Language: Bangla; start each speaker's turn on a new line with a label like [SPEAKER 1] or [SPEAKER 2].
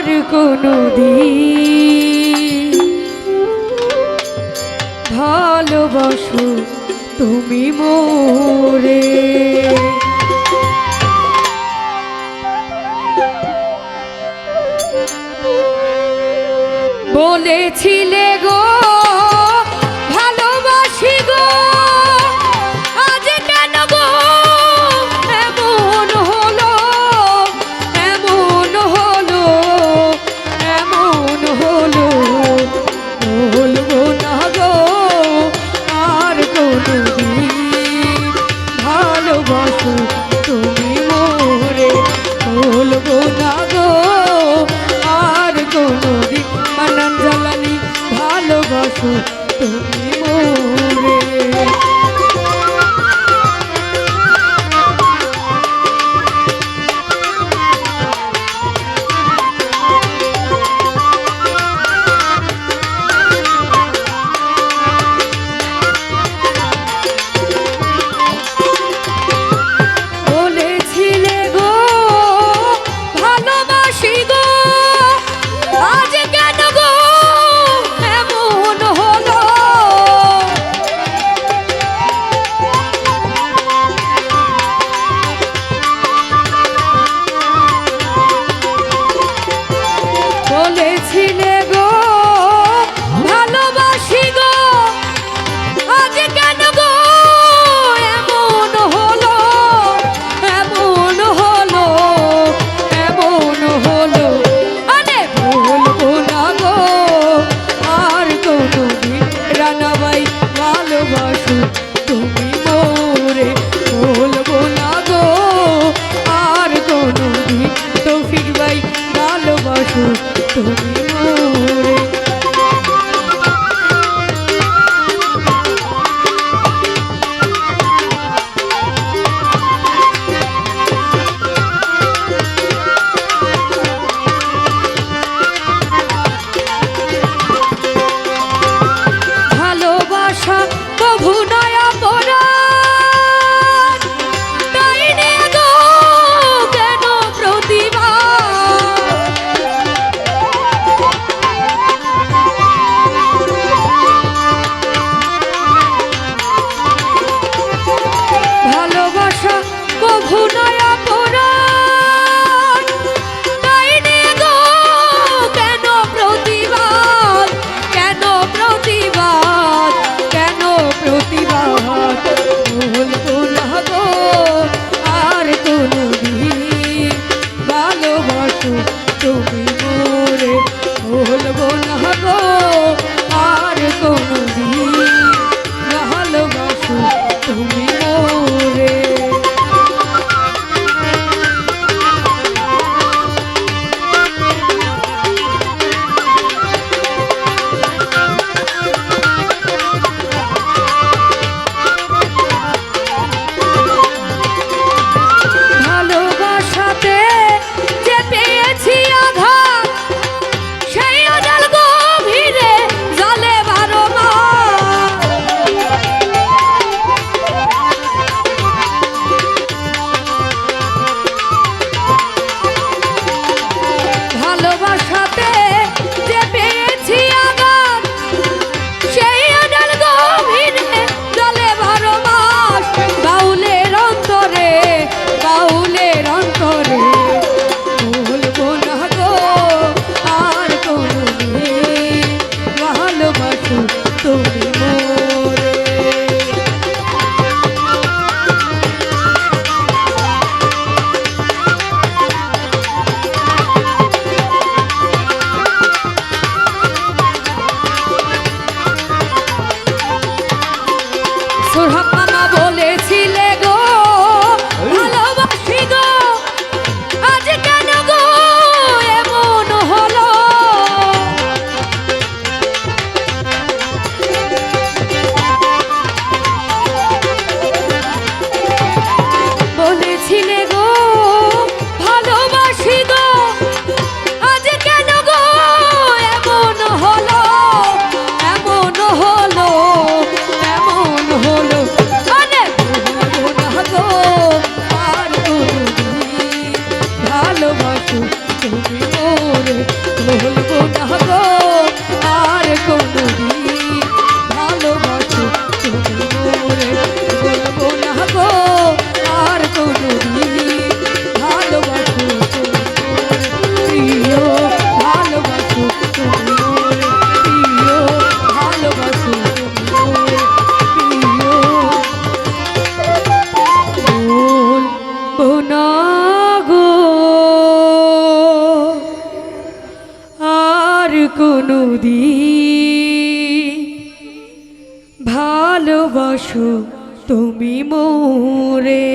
[SPEAKER 1] আর কোনদিন ভালোবাসো তুমি মোরে। বলেছিলে গো ভালোবাসি গো, আজ কেন গো এমন হলো, এমন হলো, এমন হলো। বলবো না গো আর কোনদিন ভালোবাসো তুমি মোরে। বলবো না গো আর কোনদিন মানান জ্বালানি ভালোবাসো তুমি মোরে। বলেছিলে গো ভালোবাসি গো, আজ কেন গো এমন হলো। বলেছিলে গো ভালোবাসি গো, আজ কেন গো এমন হলো, এমন হলো, এমন হলো। আরে বলবো না গো আর কোনদিন রানাবাই ভালোবাসো তুমি মোরে। বলবো না গো আর কোনদিন তৌফিক ভাই ভালোবাসো তুমি মোরে। ভালোবাসা কভু নয়া পরাণ, তাই নিয়ে গো কেন প্রতিবাদ। ভালোবাসা কভু নয়া পরাণ, তাই নিয়ে গো কেন প্রতিবাদ, কেন প্রতিবাদ, কেন প্রতিবাদ। বলবো না গো আর কোনদিন ভালোবাসো তুমি মোরে। বলবো না গো আর কোনদিন ভালোবাসো তুমি মোরে। ভালোবাসাতে যে পেয়েছি আঘাত, সেই অজাল গভীরে জলে বারো মাস। ভালোবাসাতে যে পেয়েছি আঘাত, সেই অজাল গভীরে জলে বারো মাস। বাউলের অন্তরে, বাউলের অন্তরে। বলবো না গো আর কোনদিন ভালোবাসো তুমি মোরে। সোহাগ মামা বলেছিলে গো ভালোবাসি গো, আজ কেন গো এমন হলো। বলেছিলে গো ভালোবাসি গো, আজ কেন গো এমন হলো, এমন হলো, এমন হলো। আরে বলবো না গো আর কোনদিন ভালোবাসো তুমি মোরে। মোরে বলবো না গো আর কোনদিন ভালোবাসো তুমি মোরে বলবো না গো আর কোনদিন ভালোবাসো তুমি মোরে প্রিয় ভালোবাসো তুমি মোরে প্রিয় ভালোবাসো তুমি মোরে প্রিয় বলবো না গো আর কোনদিন ভালোবাসো তুমি মোরে।